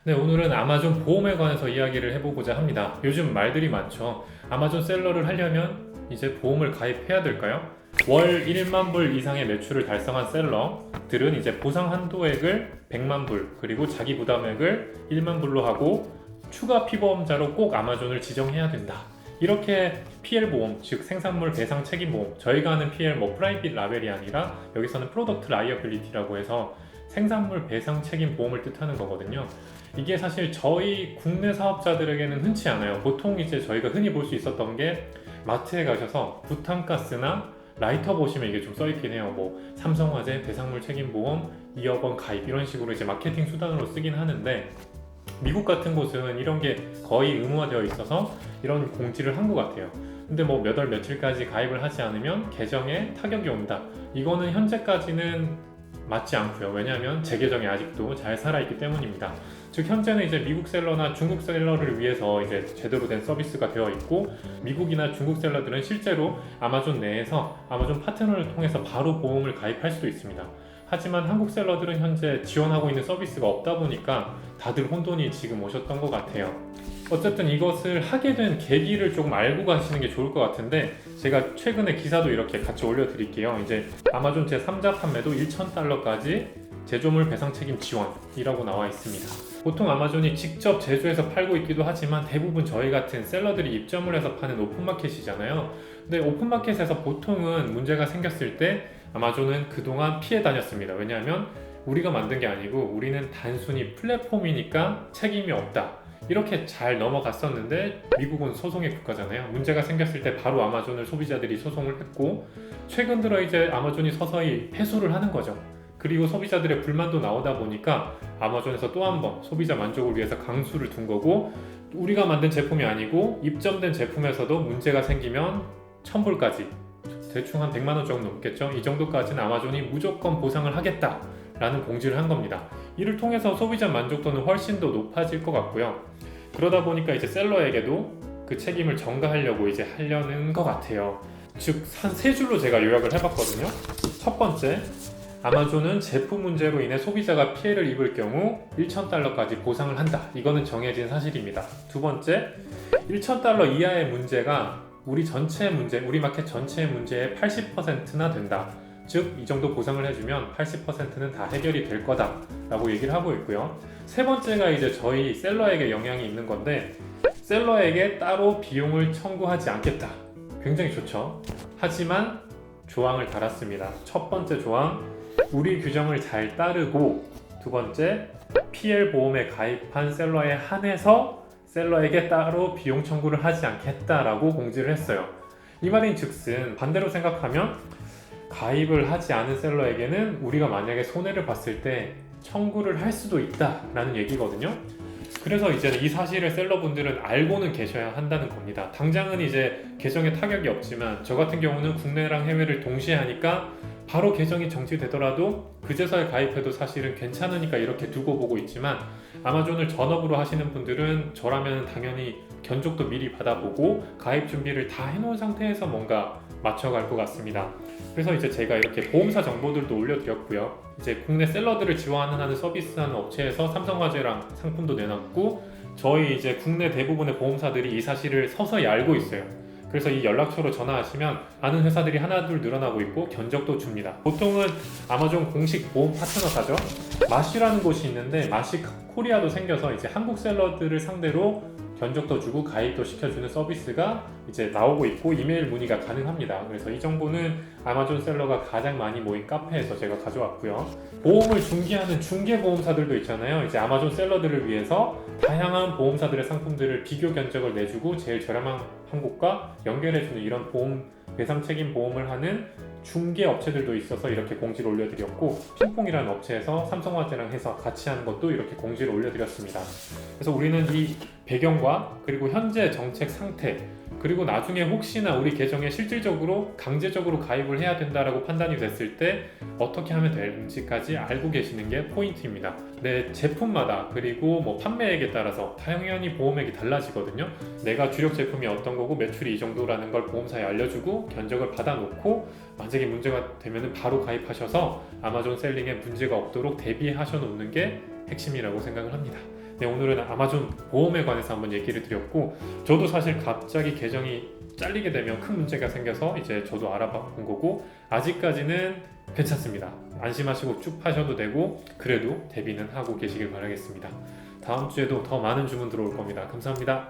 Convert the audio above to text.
네, 오늘은 아마존 보험에 관해서 이야기를 해보고자 합니다. 요즘 말들이 많죠. 아마존 셀러를 하려면 이제 보험을 가입해야 될까요? 월 1만 불 이상의 매출을 달성한 셀러들은 이제 보상 한도액을 100만 불, 그리고 자기 부담액을 1만 불로 하고 추가 피보험자로 꼭 아마존을 지정해야 된다. 이렇게 PL 보험, 즉 생산물 배상 책임 보험, 저희가 하는 PL 프라이빗 라벨이 아니라 여기서는 프로덕트 라이어빌리티라고 해서 생산물 배상 책임 보험을 뜻하는 거거든요. 이게 사실 저희 국내 사업자들에게는 흔치 않아요. 보통 이제 저희가 흔히 볼 수 있었던 게 마트에 가셔서 부탄가스나 라이터 보시면 이게 좀 써있긴 해요. 뭐 삼성화재 배상물 책임보험 2억 원 가입 이런 식으로 이제 마케팅 수단으로 쓰긴 하는데 미국 같은 곳은 이런 게 거의 의무화되어 있어서 이런 공지를 한 것 같아요. 근데 뭐 몇 월 며칠까지 가입을 하지 않으면 계정에 타격이 온다. 이거는 현재까지는 맞지 않고요. 왜냐하면 제 계정이 아직도 잘 살아있기 때문입니다. 즉 현재는 이제 미국 셀러나 중국 셀러를 위해서 이제 제대로 된 서비스가 되어 있고, 미국이나 중국 셀러들은 실제로 아마존 내에서 아마존 파트너를 통해서 바로 보험을 가입할 수도 있습니다. 하지만 한국 셀러들은 현재 지원하고 있는 서비스가 없다 보니까 다들 혼돈이 지금 오셨던 것 같아요. 어쨌든 이것을 하게 된 계기를 조금 알고 가시는 게 좋을 것 같은데, 제가 최근에 기사도 이렇게 같이 올려드릴게요. 이제 아마존 제3자 판매도 1,000달러까지 제조물 배상 책임 지원이라고 나와 있습니다. 보통 아마존이 직접 제조해서 팔고 있기도 하지만 대부분 저희 같은 셀러들이 입점을 해서 파는 오픈마켓이잖아요. 근데 오픈마켓에서 보통은 문제가 생겼을 때 아마존은 그동안 피해 다녔습니다. 왜냐하면 우리가 만든 게 아니고 우리는 단순히 플랫폼이니까 책임이 없다, 이렇게 잘 넘어갔었는데, 미국은 소송의 국가잖아요. 문제가 생겼을 때 바로 아마존을 소비자들이 소송을 했고, 최근 들어 이제 아마존이 서서히 패소를 하는 거죠. 그리고 소비자들의 불만도 나오다 보니까 아마존에서 또 한 번 소비자 만족을 위해서 강수를 둔 거고, 우리가 만든 제품이 아니고 입점된 제품에서도 문제가 생기면 1,000불까지, 대충 한 100만 원 정도 넘겠죠. 이 정도까지는 아마존이 무조건 보상을 하겠다라는 공지를 한 겁니다. 이를 통해서 소비자 만족도는 훨씬 더 높아질 것 같고요. 그러다 보니까 이제 셀러에게도 그 책임을 전가하려고 이제 하려는 것 같아요. 즉, 한 세 줄로 제가 요약을 해봤거든요. 첫 번째, 아마존은 제품 문제로 인해 소비자가 피해를 입을 경우 1,000달러까지 보상을 한다. 이거는 정해진 사실입니다. 두 번째, 1,000달러 이하의 문제가 우리 전체 문제, 우리 마켓 전체의 문제의 80%나 된다. 즉, 이 정도 보상을 해주면 80%는 다 해결이 될 거다라고 얘기를 하고 있고요. 세 번째가 이제 저희 셀러에게 영향이 있는 건데, 셀러에게 따로 비용을 청구하지 않겠다. 굉장히 좋죠. 하지만 조항을 달았습니다. 첫 번째 조항, 우리 규정을 잘 따르고, 두 번째, PL 보험에 가입한 셀러에 한해서 셀러에게 따로 비용 청구를 하지 않겠다라고 공지를 했어요. 이 말인 즉슨 반대로 생각하면 가입을 하지 않은 셀러에게는 우리가 만약에 손해를 봤을 때 청구를 할 수도 있다라는 얘기거든요. 그래서 이제는 이 사실을 셀러분들은 알고는 계셔야 한다는 겁니다. 당장은 이제 계정에 타격이 없지만, 저 같은 경우는 국내랑 해외를 동시에 하니까 바로 계정이 정지되더라도 그제서야 가입해도 사실은 괜찮으니까 이렇게 두고 보고 있지만, 아마존을 전업으로 하시는 분들은 저라면 당연히 견적도 미리 받아보고 가입 준비를 다 해놓은 상태에서 뭔가 맞춰갈 것 같습니다. 그래서 이제 제가 이렇게 보험사 정보들도 올려드렸고요. 이제 국내 셀러들을 지원하는 서비스하는 업체에서 삼성화재랑 상품도 내놨고, 저희 이제 국내 대부분의 보험사들이 이 사실을 서서히 알고 있어요. 그래서 이 연락처로 전화하시면 아는 회사들이 하나둘 늘어나고 있고 견적도 줍니다. 보통은 아마존 공식 보험 파트너사죠. 마시라는 곳이 있는데, 마시 코리아도 생겨서 이제 한국 셀러들을 상대로 견적도 주고 가입도 시켜주는 서비스가 이제 나오고 있고, 이메일 문의가 가능합니다. 그래서 이 정보는 아마존 셀러가 가장 많이 모인 카페에서 제가 가져왔고요. 보험을 중개하는 중개보험사들도 있잖아요. 이제 아마존 셀러들을 위해서 다양한 보험사들의 상품들을 비교 견적을 내주고 제일 저렴한 곳과 연결해주는 이런 보험 배상 책임 보험을 하는 중개 업체들도 있어서 이렇게 공지를 올려드렸고, 핑퐁이라는 업체에서 삼성화재랑 해서 같이 하는 것도 이렇게 공지를 올려드렸습니다. 그래서 우리는 이 배경과 그리고 현재 정책 상태, 그리고 나중에 혹시나 우리 계정에 실질적으로 강제적으로 가입을 해야 된다라고 판단이 됐을 때 어떻게 하면 되는지까지 알고 계시는 게 포인트입니다. 내 제품마다 그리고 뭐 판매액에 따라서 당연히 보험액이 달라지거든요. 내가 주력 제품이 어떤 거고 매출이 이 정도라는 걸 보험사에 알려주고 견적을 받아놓고, 만약에 문제가 되면 바로 가입하셔서 아마존 셀링에 문제가 없도록 대비하셔 놓는 게 핵심이라고 생각을 합니다. 네, 오늘은 아마존 보험에 관해서 한번 얘기를 드렸고, 저도 사실 갑자기 계정이 잘리게 되면 큰 문제가 생겨서 이제 저도 알아본 거고, 아직까지는 괜찮습니다. 안심하시고 쭉 파셔도 되고, 그래도 대비는 하고 계시길 바라겠습니다. 다음 주에도 더 많은 주문 들어올 겁니다. 감사합니다.